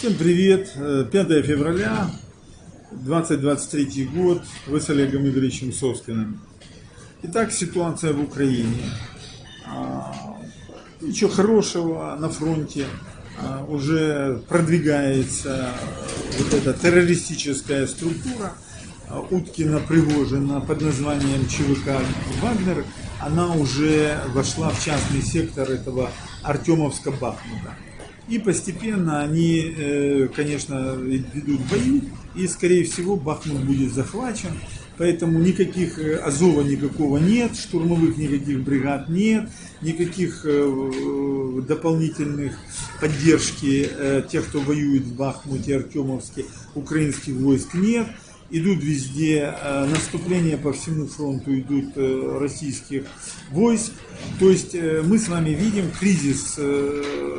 Всем привет! 5 февраля 2023 год. Вы с Олегом Игоревичем Соскиным. Итак, ситуация в Украине. Ничего хорошего на фронте. Уже продвигается вот эта террористическая структура Уткина, Пригожина под названием ЧВК «Вагнер». Она уже вошла в частный сектор этого Артемовска-Бахмута. И постепенно они, конечно, ведут бои, и, скорее всего, Бахмут будет захвачен. Поэтому никаких Азова никакого нет, штурмовых никаких бригад нет, никаких дополнительных поддержки тех, кто воюет в Бахмуте, Артемовске, украинских войск нет. Идут везде наступления по всему фронту, идут российских войск. То есть мы с вами видим кризис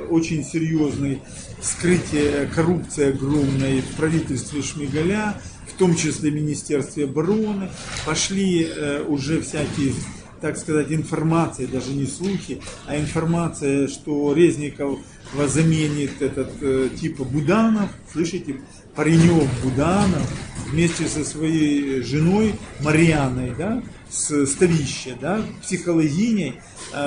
очень серьезный, вскрытие коррупции огромной в правительстве Шмигаля, в том числе в Министерстве обороны. Пошли уже всякие, так сказать, информации, даже не слухи, а информация, что Резников заменит этот типа Буданов, слышите, паренек Буданов вместе со своей женой Марьяной, да, с Ставища, да, психологиней,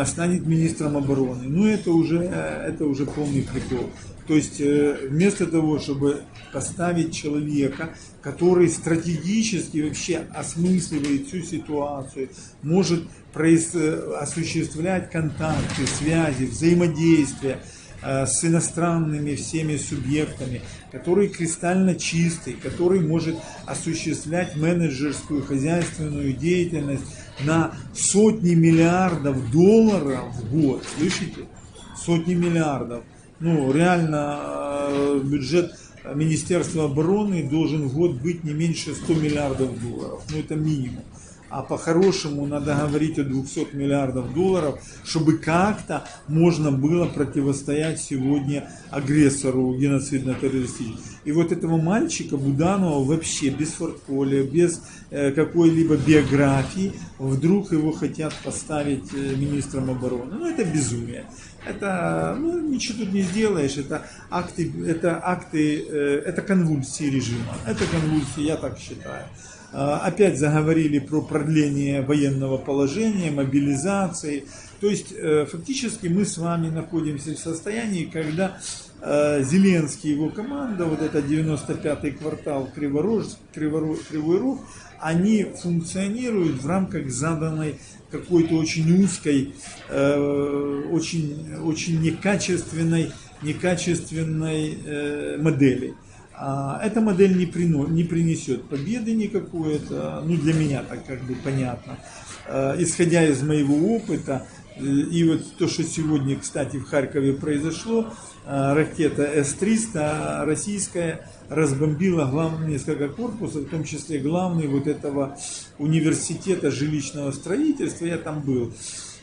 станет министром обороны. Ну это уже полный прикол. То есть вместо того, чтобы поставить человека, который стратегически вообще осмысливает всю ситуацию, может осуществлять контакты, связи, взаимодействия с иностранными всеми субъектами, который кристально чистый, который может осуществлять менеджерскую, хозяйственную деятельность на сотни миллиардов долларов в год. Слышите? Сотни миллиардов. Ну, реально бюджет Министерства обороны должен в год быть не меньше 100 миллиардов долларов. Ну, это минимум. А по-хорошему надо говорить о 200 миллиардов долларов, чтобы как-то можно было противостоять сегодня агрессору геноцидно-террористическому. И вот этого мальчика Буданова вообще без портфолио, без какой-либо биографии, вдруг его хотят поставить министром обороны. Ну это безумие. Это, ну, ничего тут не сделаешь, это конвульсии режима. Это конвульсии, я так считаю. Опять заговорили про продление военного положения, мобилизации. То есть фактически мы с вами находимся в состоянии, когда Зеленский и его команда, вот это 95-й квартал Кривой Рог, они функционируют в рамках заданной какой-то очень узкой, очень некачественной модели. Эта модель не принесет победы никакой, это, ну, для меня так как бы понятно. Исходя из моего опыта, и вот то, что сегодня, кстати, в Харькове произошло, ракета С-300 российская разбомбила несколько корпусов, в том числе главный вот этого университета жилищного строительства, я там был.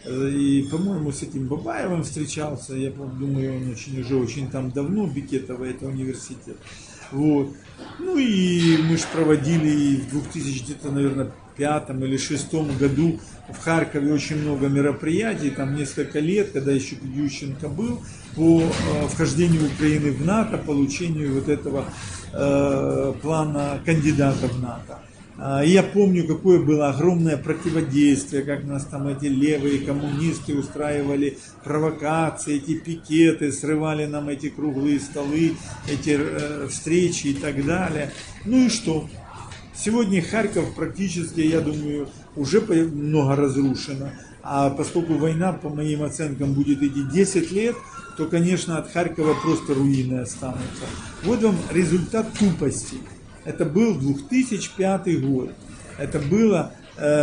И, по-моему, с этим Бабаевым встречался, я думаю, он уже очень там давно, Бекетово, это университет. Вот. Ну и мы же проводили в 2005 или 2006 году в Харькове очень много мероприятий, там несколько лет, когда еще Ющенко был, по вхождению Украины в НАТО, получению вот этого плана кандидата в НАТО. И я помню, какое было огромное противодействие, как нас там эти левые коммунисты устраивали провокации, эти пикеты, срывали нам эти круглые столы, эти встречи и так далее. Ну и что? Сегодня Харьков практически, я думаю, уже много разрушено. А поскольку война, по моим оценкам, будет идти 10 лет, то, конечно, от Харькова просто руины останутся. Вот вам результат тупости. Это был 2005 год. Это было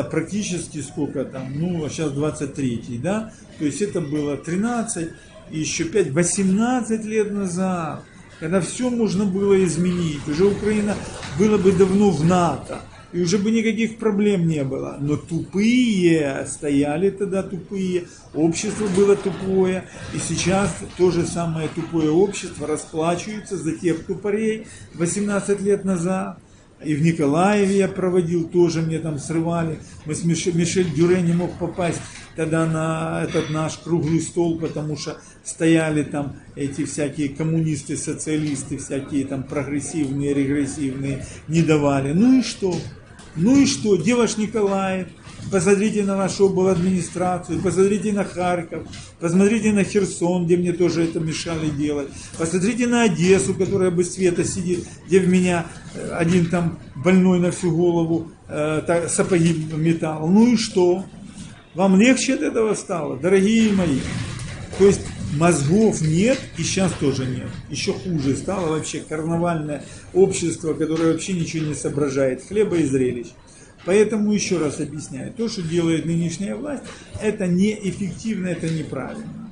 практически сколько там, ну, сейчас 23-й, да? То есть это было 13, и еще 5, 18 лет назад, когда все можно было изменить. Уже Украина была бы давно в НАТО, и уже бы никаких проблем не было. Но тупые стояли тогда, тупые, общество было тупое, и сейчас то же самое тупое общество расплачивается за тех тупорей 18 лет назад. И в Николаеве я проводил, тоже мне там срывали. Мы с Мишель Дюре не мог попасть тогда на этот наш круглый стол, потому что стояли там эти всякие коммунисты, социалисты, всякие там прогрессивные, регрессивные, не давали. Ну и что? Ну и что? Где ваш Николаев? Посмотрите на нашу администрацию, посмотрите на Харьков, посмотрите на Херсон, где мне тоже это мешали делать. Посмотрите на Одессу, которая бы света сидит, где в меня один там больной на всю голову сапоги метал. Ну и что? Вам легче от этого стало, дорогие мои? То есть мозгов нет, и сейчас тоже нет. Еще хуже стало вообще карнавальное общество, которое вообще ничего не соображает, хлеба и зрелищ. Поэтому еще раз объясняю, то, что делает нынешняя власть, это неэффективно, это неправильно.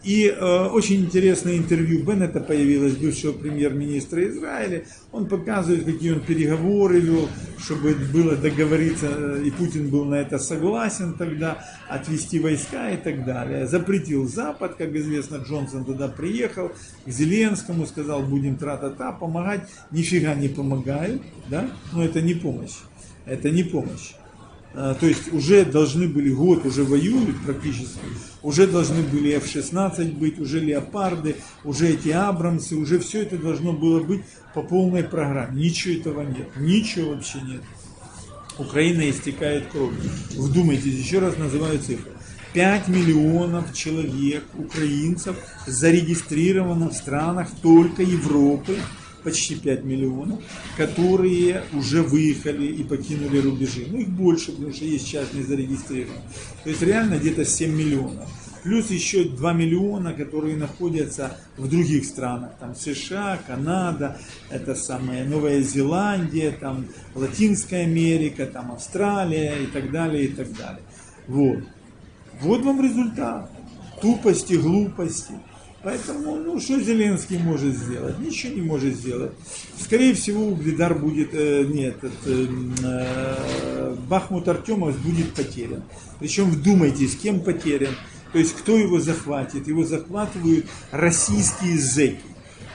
И очень интересное интервью Беннета появилось, бывшего премьер-министра Израиля. Он показывает, какие он переговоры вел, чтобы было договориться, и Путин был на это согласен тогда, отвести войска и так далее. Запретил Запад, как известно, Джонсон туда приехал, к Зеленскому сказал, будем тра-та-та, помогать. Нифига не помогают, да? Но это не помощь. Это не помощь. То есть уже должны были, год уже воюют практически, уже должны были F-16 быть, уже леопарды, уже эти Абрамсы, уже все это должно было быть по полной программе. Ничего этого нет, ничего вообще нет. Украина истекает кровью. Вдумайтесь, еще раз называю цифры. 5 миллионов человек, украинцев, зарегистрировано в странах только Европы, почти 5 миллионов, которые уже выехали и покинули рубежи. Ну, их больше, потому что есть сейчас не зарегистрированы. То есть реально где-то 7 миллионов. Плюс еще 2 миллиона, которые находятся в других странах. Там США, Канада, это самая Новая Зеландия, там Латинская Америка, там Австралия и так далее, и так далее. Вот. Вот вам результат. Тупости, глупости. Поэтому, ну, что Зеленский может сделать? Ничего не может сделать. Скорее всего, Угледар будет, Бахмут Артемовск будет потерян. Причем вдумайтесь, кем потерян. То есть, кто его захватит? Его захватывают российские зэки.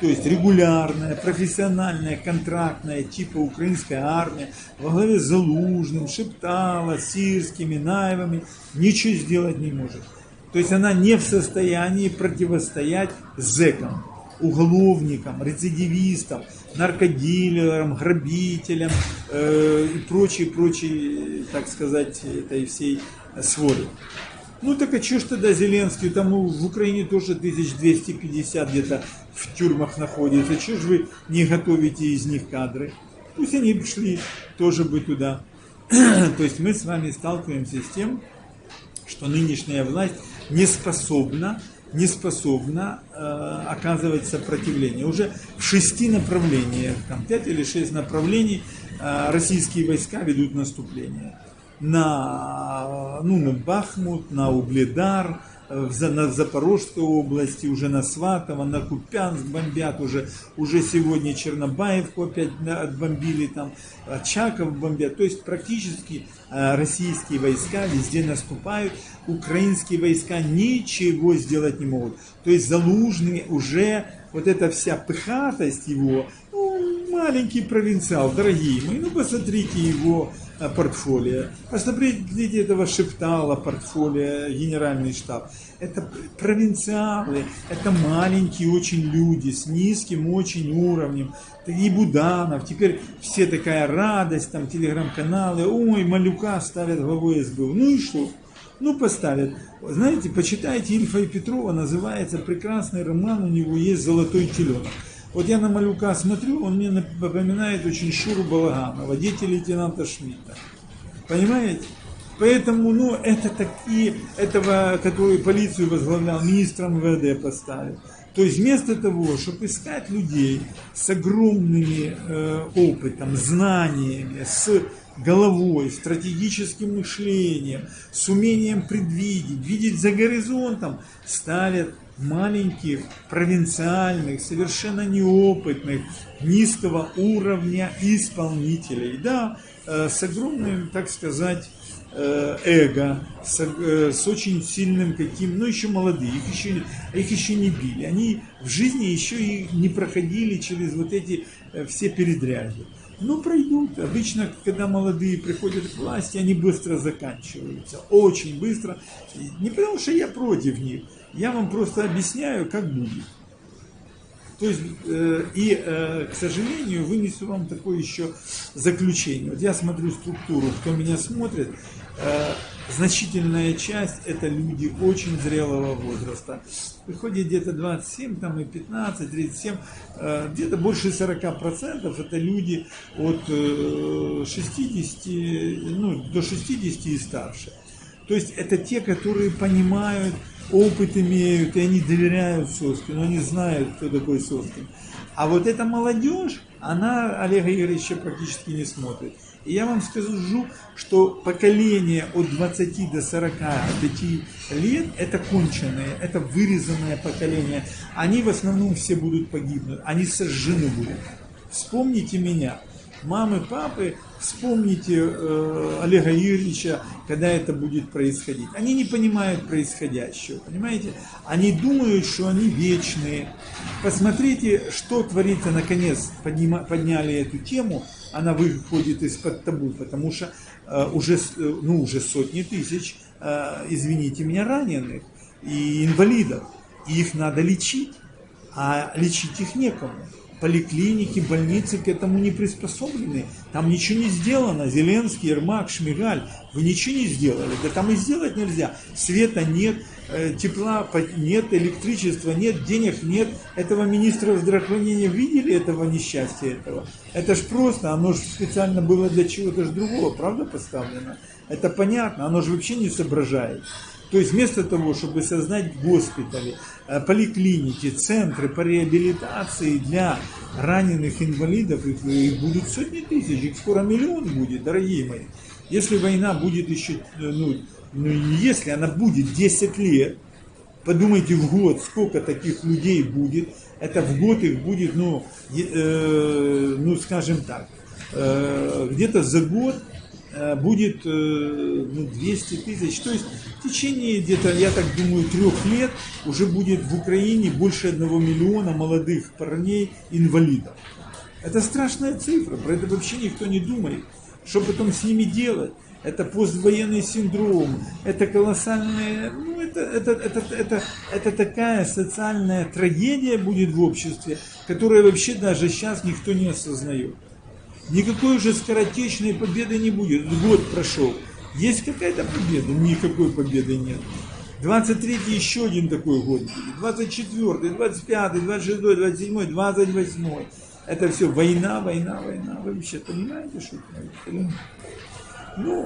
То есть, регулярная, профессиональная, контрактная, типа украинская армия, во главе с Залужным, Шептало, Сирскими, Наевыми, ничего сделать не может. То есть она не в состоянии противостоять зэкам, уголовникам, рецидивистам, наркодилерам, грабителям и прочей, так сказать, этой всей своре. Ну так а что ж тогда Зеленский, там в Украине тоже 1250 где-то в тюрьмах находится, что же вы не готовите из них кадры? Пусть они шли тоже бы туда. То есть мы с вами сталкиваемся с тем, что нынешняя власть не способна оказывать сопротивление. Уже в 6 направлениях, там 5 или 6 направлений российские войска ведут наступление. На Бахмут, на Угледар, на Запорожской области, уже на Сватово, на Купянск бомбят, уже сегодня Чернобаевку опять отбомбили, там Очаков бомбят. То есть практически российские войска везде наступают, украинские войска ничего сделать не могут. То есть Залужный уже, вот эта вся пыхатость его, маленький провинциал, дорогие мои, посмотрите его портфолио, посмотрите этого Шептала портфолио, генеральный штаб. Это провинциалы, это маленькие очень люди с низким очень уровнем. И Буданов, теперь все такая радость, там телеграм-каналы, ой, Малюка ставят главой СБУ. Ну и что? Ну, поставят. Знаете, почитайте Ильфа и Петрова, называется прекрасный роман, у него есть «Золотой теленок». Вот я на Малюка смотрю, он мне напоминает очень Шуру Балаганова, дети лейтенанта Шмидта. Понимаете? Поэтому, это такие, этого, который полицию возглавлял, министром МВД поставил. То есть вместо того, чтобы искать людей с огромными опытом, знаниями, с головой, стратегическим мышлением, с умением предвидеть, видеть за горизонтом, ставят маленьких, провинциальных, совершенно неопытных, низкого уровня исполнителей. Да, с огромным, так сказать, эго, с очень сильным каким, еще молодые, их еще не били. Они в жизни еще и не проходили через вот эти все передряги. Ну, пройдут. Обычно, когда молодые приходят к власти, они быстро заканчиваются. Очень быстро. Не потому, что я против них. Я вам просто объясняю, как будет. То есть, к сожалению, вынесу вам такое еще заключение. Вот я смотрю структуру, кто меня смотрит, значительная часть это люди очень зрелого возраста. Приходит где-то 27, там и 15, 37, где-то больше 40% это люди от 60, до 60 и старше. То есть это те, которые понимают, опыт имеют, и они доверяют Соскину, они знают, кто такой Соскин. А вот эта молодежь, она Олега Игоревича практически не смотрит. И я вам скажу, что поколение от 20 до 45 лет, это конченые, это вырезанное поколение. Они в основном все будут погибнуть, они сожжены будут. Вспомните меня. Мамы, папы, вспомните Олега Игоревича, когда это будет происходить. Они не понимают происходящего, понимаете? Они думают, что они вечные. Посмотрите, что творится, наконец, подняли эту тему, она выходит из-под табу, потому что уже сотни тысяч, извините меня, раненых и инвалидов. И их надо лечить, а лечить их некому. Поликлиники, больницы к этому не приспособлены. Там ничего не сделано. Зеленский, Ермак, Шмигаль, вы ничего не сделали. Да там и сделать нельзя. Света нет, тепла нет, электричества нет, денег нет. Этого министра здравоохранения видели, этого несчастья этого? Это ж просто, оно же специально было для чего-то ж другого, правда, поставлено? Это понятно, оно же вообще не соображает. То есть вместо того, чтобы создать госпитали, поликлиники, центры по реабилитации для раненых инвалидов, их будут сотни тысяч, их скоро миллион будет, дорогие мои. Если война будет еще, если она будет 10 лет, подумайте в год, сколько таких людей будет, это в год их будет, скажем так, где-то за год будет 200 тысяч, то есть в течение где-то, я так думаю, 3 лет уже будет в Украине больше 1 миллиона молодых парней инвалидов. Это страшная цифра, про это вообще никто не думает. Что потом с ними делать? Это поствоенный синдром, это колоссальная, это такая социальная трагедия будет в обществе, которую вообще даже сейчас никто не осознает. Никакой уже скоротечной победы не будет. Год прошел. Есть какая-то победа? Никакой победы нет. 23-й еще один такой год будет. 24-й, 25-й, 26-й, 27-й, 28-й. Это все война, война, война. Вы вообще понимаете, что это?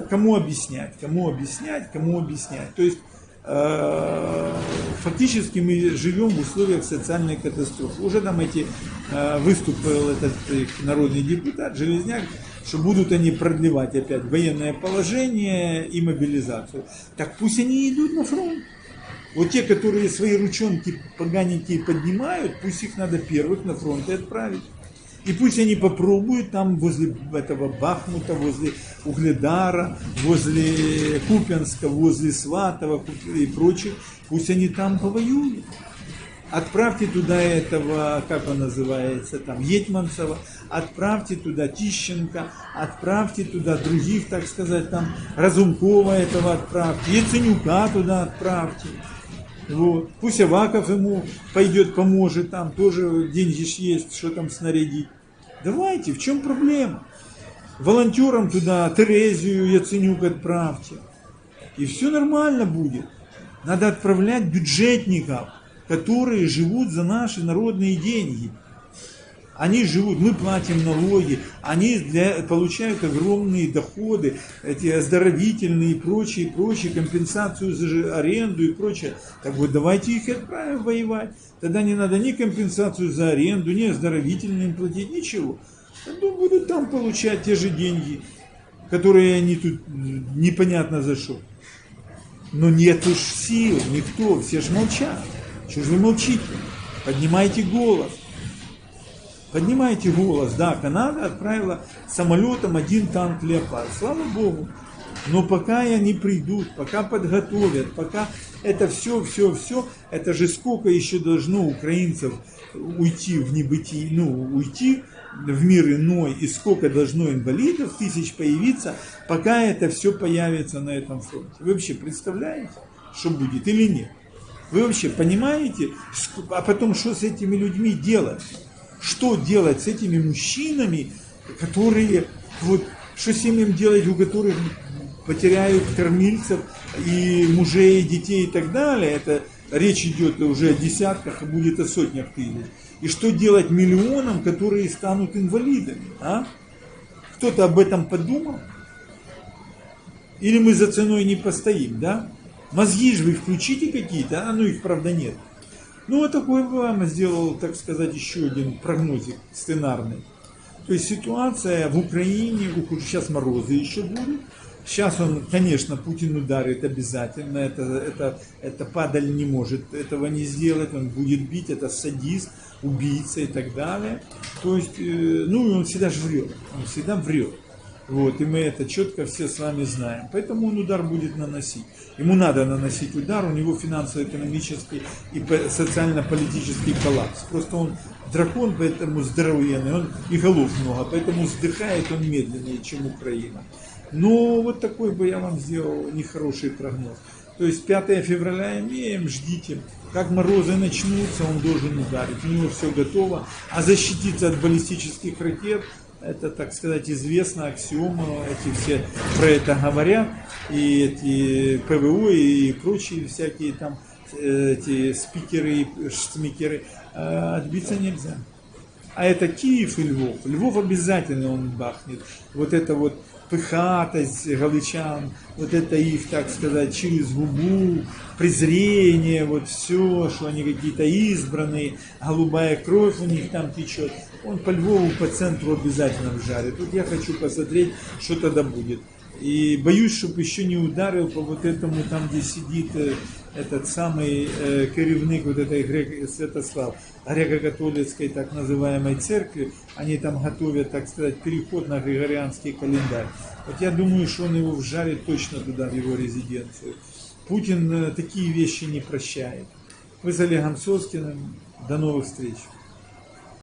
Кому объяснять? Кому объяснять? Кому объяснять? То есть фактически мы живем в условиях социальной катастрофы. Уже там выступил этот народный депутат Железняк, что будут они продлевать опять военное положение и мобилизацию. Так пусть они идут на фронт. Вот те, которые свои ручонки поганенькие поднимают, пусть их надо первых на фронт и отправить. И пусть они попробуют там возле этого Бахмута, возле Угледара, возле Купянска, возле Сватова и прочих, пусть они там повоюют. Отправьте туда этого, как он называется, там, Етманцева, отправьте туда Тищенко, отправьте туда других, так сказать, там, Разумкова этого отправьте, Яценюка туда отправьте. Вот. Пусть Аваков ему пойдет, поможет, там тоже деньги есть, что там снарядить. Давайте, в чем проблема? Волонтерам туда Терезию Яценюк отправьте. И все нормально будет. Надо отправлять бюджетников, которые живут за наши народные деньги. Они живут, мы платим налоги, они получают огромные доходы, эти оздоровительные и прочие, компенсацию за аренду и прочее. Так вот, давайте их отправим воевать. Тогда не надо ни компенсацию за аренду, ни оздоровительные им платить, ничего. Тогда будут там получать те же деньги, которые они тут непонятно за что. Но нет уж сил, никто, все ж молчат. Что же вы молчите? Поднимайте голос. Поднимайте голос. Да, Канада отправила самолетом 1 танк «Леопард». Слава Богу. Но пока они придут, пока подготовят, пока это все, это же сколько еще должно украинцев уйти в небытие, уйти в мир иной, и сколько должно инвалидов тысяч появиться, пока это все появится на этом фронте. Вы вообще представляете, что будет или нет? Вы вообще понимаете, а потом что с этими людьми делать? Что делать с этими мужчинами, которые, вот, что с ними делать, у которых потеряют кормильцев и мужей, и детей и так далее? Это речь идет уже о десятках, а будет о сотнях тысяч. И что делать миллионам, которые станут инвалидами? А? Кто-то об этом подумал? Или мы за ценой не постоим, да? Мозги же вы включите какие-то, а ну их правда нет. Ну вот такой вам сделал, так сказать, еще один прогнозик сценарный. То есть ситуация в Украине, сейчас морозы еще будут. Сейчас он, конечно, Путин ударит обязательно, это падаль не может этого не сделать, он будет бить, это садист, убийца и так далее. То есть, он всегда же врет, он всегда врет. Вот, и мы это четко все с вами знаем. Поэтому он удар будет наносить. Ему надо наносить удар, у него финансово-экономический и социально-политический коллапс. Просто он дракон, поэтому здоровенный, он и голов много, поэтому вздыхает он медленнее, чем Украина. Но вот такой бы я вам сделал нехороший прогноз. То есть 5 февраля имеем, ждите. Как морозы начнутся, он должен ударить. У него все готово. А защититься от баллистических ракет, это, так сказать, известно, аксиома, эти все про это говорят, и эти ПВО, и прочие всякие там эти спикеры, шмикеры, отбиться нельзя. А это Киев и Львов. Львов обязательно он бахнет. Вот это вот пыхатость галичан, вот это их, так сказать, через губу, презрение, вот все, что они какие-то избранные, голубая кровь у них там течет. Он по Львову, по центру обязательно вжарит. Вот я хочу посмотреть, что тогда будет. И боюсь, чтобы еще не ударил по вот этому, там, где сидит этот самый керівник вот этой Святослав, греко-католицкой так называемой церкви. Они там готовят, так сказать, переход на григорианский календарь. Вот я думаю, что он его вжарит точно туда, в его резиденцию. Путин такие вещи не прощает. Вы с Олегом Соскиным. До новых встреч.